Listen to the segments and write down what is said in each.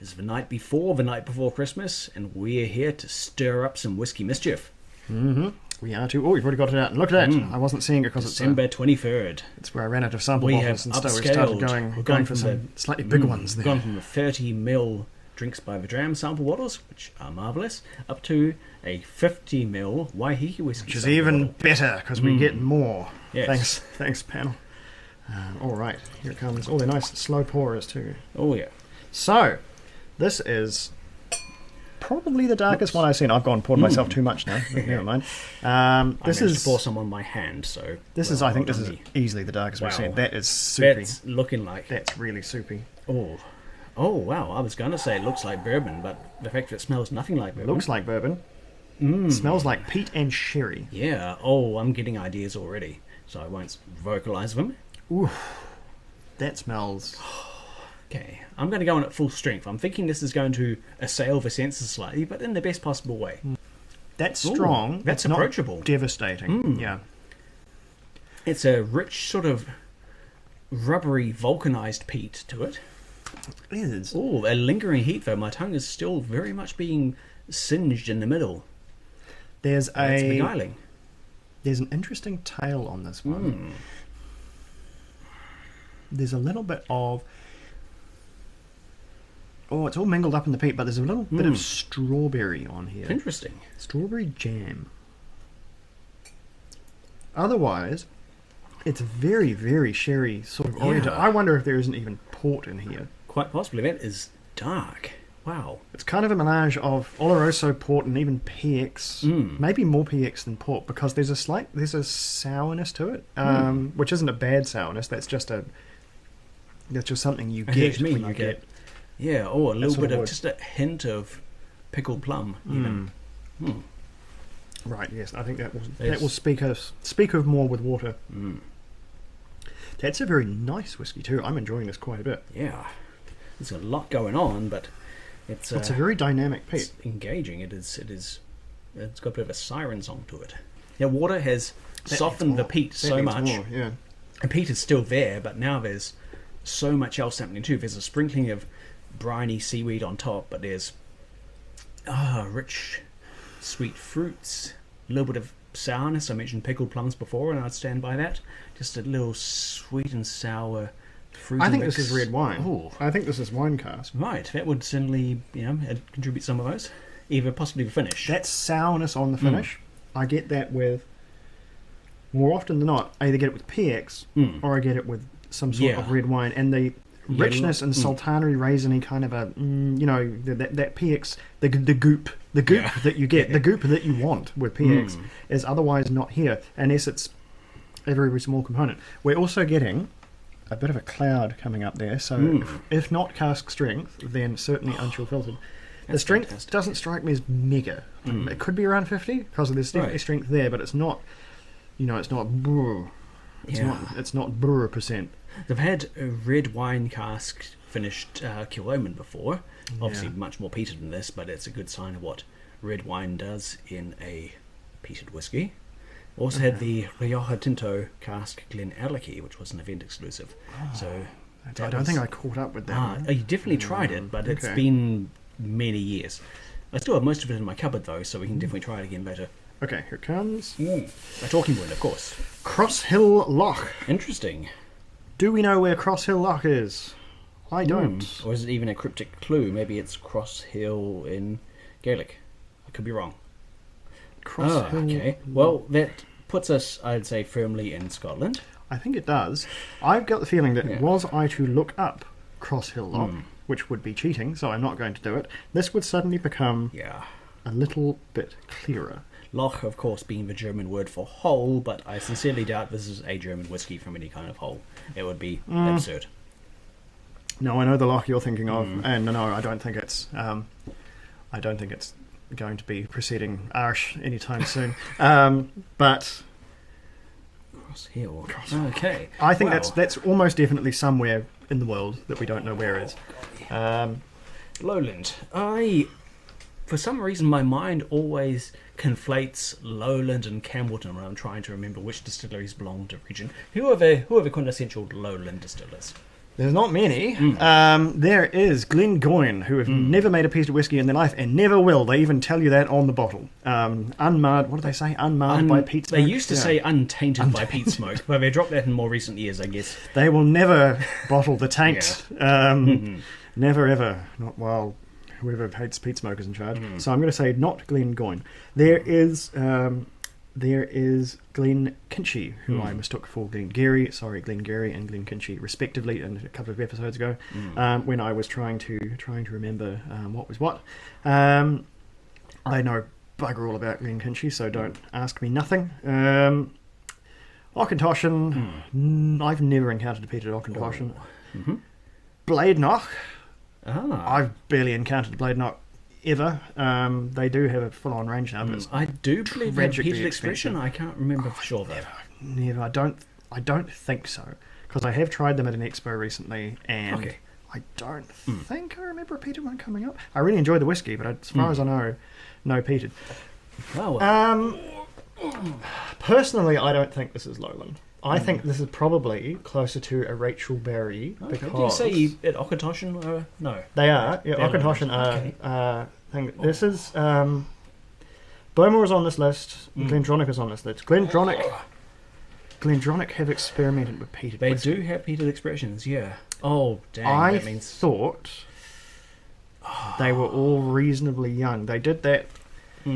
is the night before Christmas, and we're here to stir up some whiskey mischief. Mm-hmm. We are too. Oh, you've already got it out. And look at that. I wasn't seeing it because December 23rd. It's where I ran out of sample bottles and stuff. We started going for some slightly bigger ones there. We've gone from the 30ml drinks by the dram sample bottles, which are marvellous, up to a 50ml Waiheke whiskey. Which is even better because we get more. Yes. Thanks, panel. All right, here it comes. Oh, they're nice slow pourers too. Oh, yeah. So, this is probably the darkest one I've seen. I've poured myself too much now. Never mind. This is to pour some on my hand, so I think this is easily the darkest we've seen. That is soupy. That's looking like. That's really soupy. Oh wow! I was going to say it looks like bourbon, but the fact that it smells nothing like bourbon. Looks like bourbon. Smells like peat and sherry. Yeah. Oh, I'm getting ideas already, so I won't vocalize them. Ooh, that smells. Okay, I'm going to go on at full strength. I'm thinking this is going to assail the senses slightly, but in the best possible way. That's strong. Ooh, that's approachable. Not devastating. Yeah. It's a rich sort of rubbery, vulcanized peat to it. It is. Oh, a lingering heat though. My tongue is still very much being singed in the middle. That's beguiling. There's an interesting tail on this one. There's a little bit of... Oh, it's all mingled up in the peat, but there's a little bit of strawberry on here. Interesting. Strawberry jam. Otherwise, it's very, very sherry sort of oriented. I wonder if there isn't even port in here. Quite possibly. That is dark. Wow. It's kind of a melange of Oloroso port and even PX. Maybe more PX than port, because there's a sourness to it, which isn't a bad sourness. That's just something you get when you get. Yeah, or a little bit of just a hint of pickled plum, even. Right. Yes, I think that will speak of more with water. That's a very nice whiskey too. I'm enjoying this quite a bit. Yeah, there's a lot going on, but it's a very dynamic peat. It's engaging. It's got a bit of a siren song to it. Yeah, water has softened the peat so much. Yeah, and peat is still there, but now there's so much else happening too. There's a sprinkling of briny seaweed on top, but there's rich sweet fruits, a little bit of sourness. I mentioned pickled plums before, and I'd stand by that. Just a little sweet and sour fruit. I think this is red wine. Ooh. I think this is wine cask. Right, that would certainly contribute some of those. Either possibly the finish. That sourness on the finish, I get that with, more often than not, I either get it with PX or I get it with some sort of red wine, and the richness and sultanery raisiny kind of a that PX, the goop that you get, the goop that you want with PX is otherwise not here, unless it's a very, very small component. We're also getting a bit of a cloud coming up there, so if not cask strength, then certainly unchill filtered. The strength doesn't strike me as mega. It could be around 50 because there's definitely strength there, but it's not. It's not brr. It's not brr %. They've had a red wine cask finished Killoman before. Obviously much more peated than this, but it's a good sign of what red wine does in a peated whiskey. Also had the Rioja Tinto cask Glen Alecky, which was an event exclusive. So I don't think I caught up with that. You definitely tried it, but it's been many years. I still have most of it in my cupboard though, so we can definitely try it again later. Okay, here it comes. A talking point, of course. Cross Hill Loch. Interesting. Do we know where Cross Hill Loch is? I don't. Or is it even a cryptic clue? Maybe it's Cross Hill in Gaelic. I could be wrong. Cross Hill. Okay. Well, that puts us, I'd say, firmly in Scotland. I think it does. I've got the feeling that was I to look up Cross Hill Loch, which would be cheating, so I'm not going to do it, this would suddenly become a little bit clearer. Loch, of course, being the German word for hole, but I sincerely doubt this is a German whiskey from any kind of hole. It would be absurd. No, I know the Loch you're thinking of, and no, I don't think it's. I don't think it's going to be preceding Irish anytime soon. But Cross Hill. Okay. I think that's almost definitely somewhere in the world that we don't know where it is. Lowland. For some reason, my mind always conflates Lowland and Campbellton when I'm trying to remember which distilleries belong to the region. Who are the quintessential Lowland distillers? There's not many. Mm. There is Glengoyne, who have never made a peated whiskey in their life and never will. They even tell you that on the bottle. Unmarred, what do they say? Unmarred by peat smoke? They used to say untainted by peat smoke, but they dropped that in more recent years, I guess. They will never bottle the taint. Never ever. Not while whoever hates peat smoke is in charge. So I'm going to say not Glengoyne. There is Glen Kinchy, who I mistook for Glengarry. Sorry, Glengarry and Glen Kinchy, respectively, in a couple of episodes ago, when I was trying to remember what was what. I know bugger all about Glen Kinchy, so don't ask me nothing. Auchentoshan, I've never encountered a peated Auchentoshan. Bladenach, I've barely encountered Bladenach ever. They do have a full-on range now, but I do believe they have peated expression. I can't remember for sure though. Never. I don't think so, because I have tried them at an expo recently, and I don't think I remember a peated one coming up. I really enjoy the whiskey, but as far as I know, no peated. Oh, well. Personally, I don't think this is Lowland. I think this is probably closer to a Rachel Berry. Okay. Because Did you say at Auchentoshan? No. They are. Yeah, Auchentoshan are. This is Bowmore's on this list. Glendronach is on this list. Glendronach have experimented with peated. They whiskey. do have peated expressions. Yeah. Oh, dang. I that means thought they were all reasonably young. They did that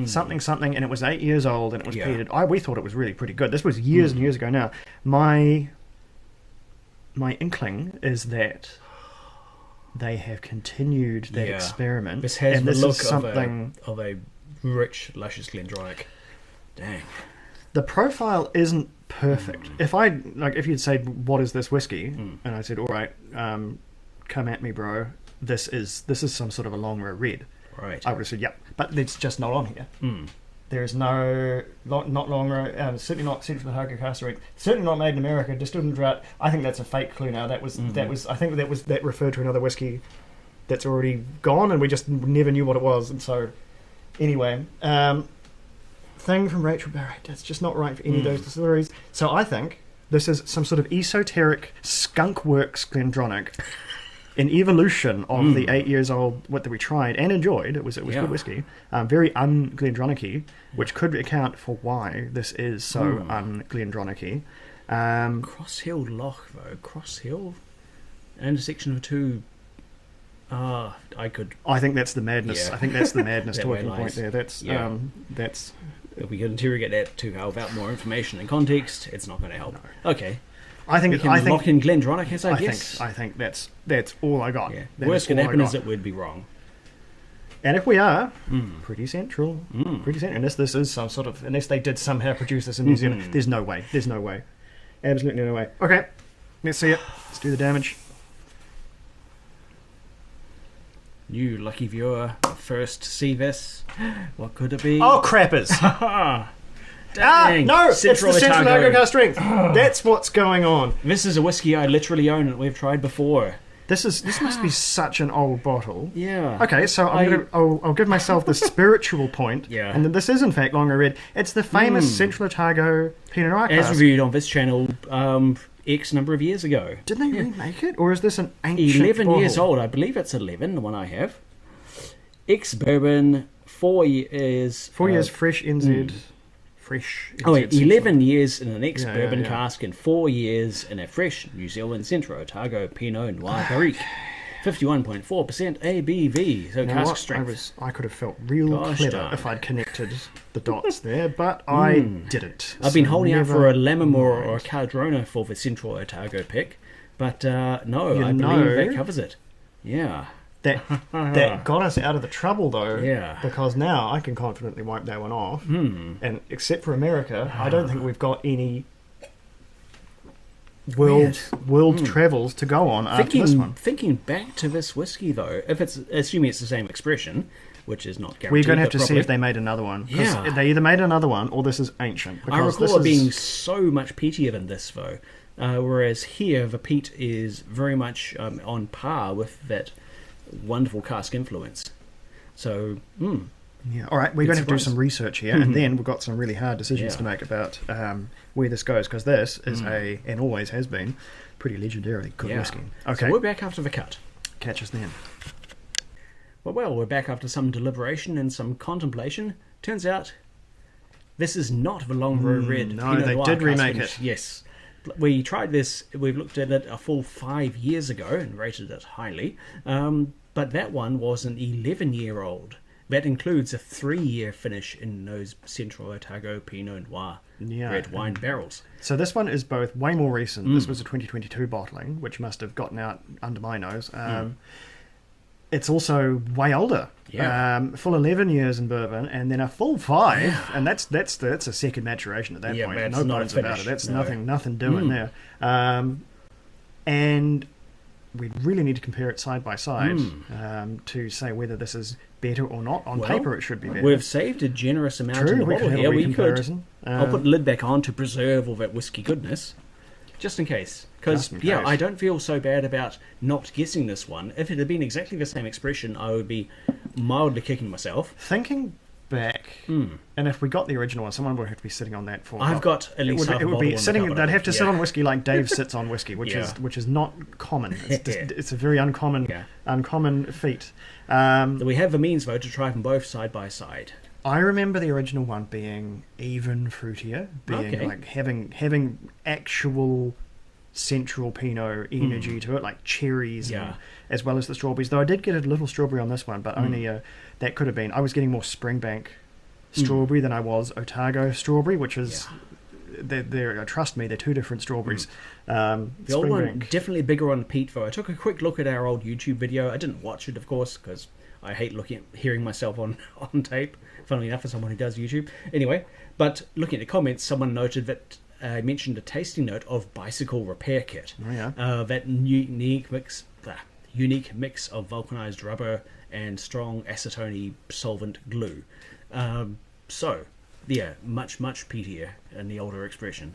something, and it was 8 years old, and it was peated. We thought it was really pretty good. This was years and years ago now. My inkling is that they have continued that experiment. This has and the this look is something of a rich, luscious Glendronach. Dang. The profile isn't perfect. If you'd said, "What is this whiskey?" and I said, "All right, come at me, bro. This is some sort of a long row red." Right. I would have said, "Yep," but it's just not on here. There is no not long row. Certainly not Central Otago cask strength. Certainly not made in America. Distilled in drought. I think that's a fake clue now. That was. I think that referred to another whiskey that's already gone, and we just never knew what it was. And so, anyway, thing from Rachel Berry. That's just not right for any of those distilleries. So I think this is some sort of esoteric skunk works Glendronach. An evolution of the 8 years old what that we tried and enjoyed. It was good whiskey, very un-Glendronach-y, which could account for why this is so un-Glendronach-y. Cross Hill Loch though, Cross Hill, intersection of two. I think that's the madness. I think that's the madness talking point there. That's. If we could interrogate that without more information and context, it's not going to help. No. Okay. I think we can lock in Glendronach, as I guess. I think that's all I got. Yeah. Worst can happen is that we'd be wrong. And if we are, pretty central. Pretty central. Unless this is some sort of... Unless they did somehow produce this in New Zealand. There's no way. Absolutely no way. Okay. Let's see it. Let's do the damage. You lucky viewer, first see this. What could it be? Oh, crappers! Dang. No, it's the Central Otago cask strength. That's what's going on. This is a whiskey I literally own and we've tried before. This must be such an old bottle. Yeah. Okay, so I'll give myself the spiritual point. Yeah. And this is in fact longer red. It's the famous Central Otago Pinot Noir cask. As reviewed on this channel X number of years ago. Did they remake it, or is this an ancient 11 bottle? years old. I believe it's 11, the one I have. Ex-bourbon, 4 years... 4 years fresh NZ... Fresh. 11 years in an ex-bourbon cask and 4 years in a fresh New Zealand Central Otago Pinot Noir Barrique. 51.4% ABV, so cask strength. I could have felt real clever if I'd connected the dots there, but I didn't. I've been holding out for a Lammermoor or a Cardrona for the Central Otago pick, but no, I believe that covers it. Yeah. That got us out of the trouble, though. Yeah. Because now I can confidently wipe that one off. And except for America, I don't think we've got any world travels to go on after this one. Thinking back to this whiskey, though, assuming it's the same expression, which is not guaranteed. We're going to have to see if they made another one. Yeah. They either made another one or this is ancient. I recall it being so much peatier than this, though. Whereas here, the peat is very much on par with that wonderful cask influence. So, Yeah. All right, we're going to have to do some research here, and then we've got some really hard decisions to make about where this goes, because this is and always has been, pretty legendarily good whiskey. Okay. So we're back after the cut. Catch us then. Well, we're back after some deliberation and some contemplation. Turns out this is not the Longrow Red. No, Pinot they Noir did remake finish. it. Yes. We tried this, we've looked at it a full 5 years ago and rated it highly. But that one was an 11-year-old. That includes a 3-year finish in those Central Otago Pinot Noir red wine barrels. So this one is both way more recent. This was a 2022 bottling, which must have gotten out under my nose. It's also way older. Full 11 years in bourbon, and then a full 5, and that's a second maturation at that point. No bones about it. That's nothing doing there. And we really need to compare it side by side to say whether this is better or not. On paper, it should be better. We've saved a generous amount in the bottle here. We could. I'll put the lid back on to preserve all that whiskey goodness, just in case. Because I don't feel so bad about not guessing this one. If it had been exactly the same expression, I would be mildly kicking myself. Thinking back, and if we got the original one, someone would have to be sitting on that for. I've got at least half a bottle. They'd have to sit on whiskey like Dave sits on whiskey, which is not common. It's a very uncommon feat. We have the means though to try them both side by side. I remember the original one being even fruitier, like having actual central Pinot energy to it, like cherries, as well as the strawberries. Though I did get a little strawberry on this one, but only that could have been. I was getting more Springbank strawberry than I was Otago strawberry, which is trust me, they're two different strawberries. The old one definitely bigger on the peat though. I took a quick look at our old YouTube video. I didn't watch it, of course, because I hate hearing myself on tape. Funnily enough, for someone who does YouTube. Anyway, but looking at the comments, someone noted that mentioned a tasting note of bicycle repair kit. That unique mix of vulcanized rubber and strong acetone solvent glue. Much peatier in the older expression.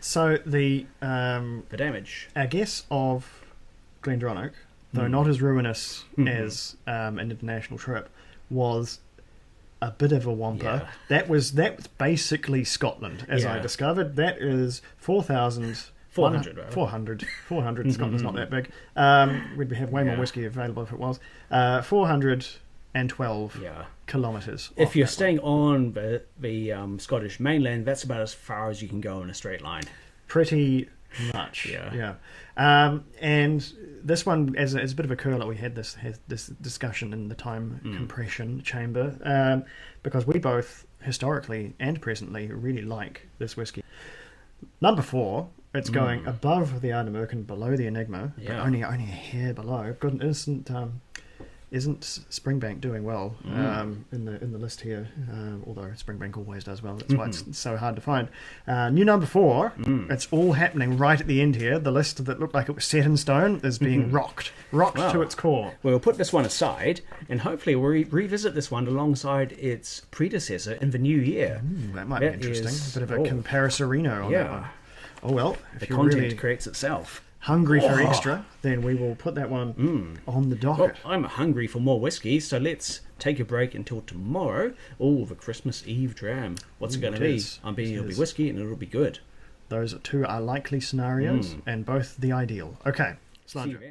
So the damage, I guess, of Glendronach, though not as ruinous as an international trip, was a bit of a whomper. That was basically Scotland, as I discovered. That is 4,400. 400. Scotland's not that big. We'd have way more whiskey available if it was. 412 kilometres. If you're staying on the Scottish mainland, that's about as far as you can go in a straight line. Pretty much. And this one, as a bit of a curler, we had this discussion in the time compression chamber, because we both historically and presently really like this whiskey. Number 4, it's going above the Ardnamurchan, below the Enigma, but only a hair below. Got an isn't Springbank doing well in the list here? Although Springbank always does well. That's why it's so hard to find. New number 4. It's all happening right at the end here. The list that looked like it was set in stone is being rocked to its core. We'll put this one aside, and hopefully we'll revisit this one alongside its predecessor in the new year. That might be interesting. A bit of a comparisarino on that one. Oh well, if the you're content really creates itself. Hungry for extra, then we will put that one on the docket. Well, I'm hungry for more whiskey, so let's take a break until tomorrow. The Christmas Eve dram. What's it going to be? It'll be whiskey and it'll be good. Those two are likely scenarios, and both the ideal. Okay. See you then.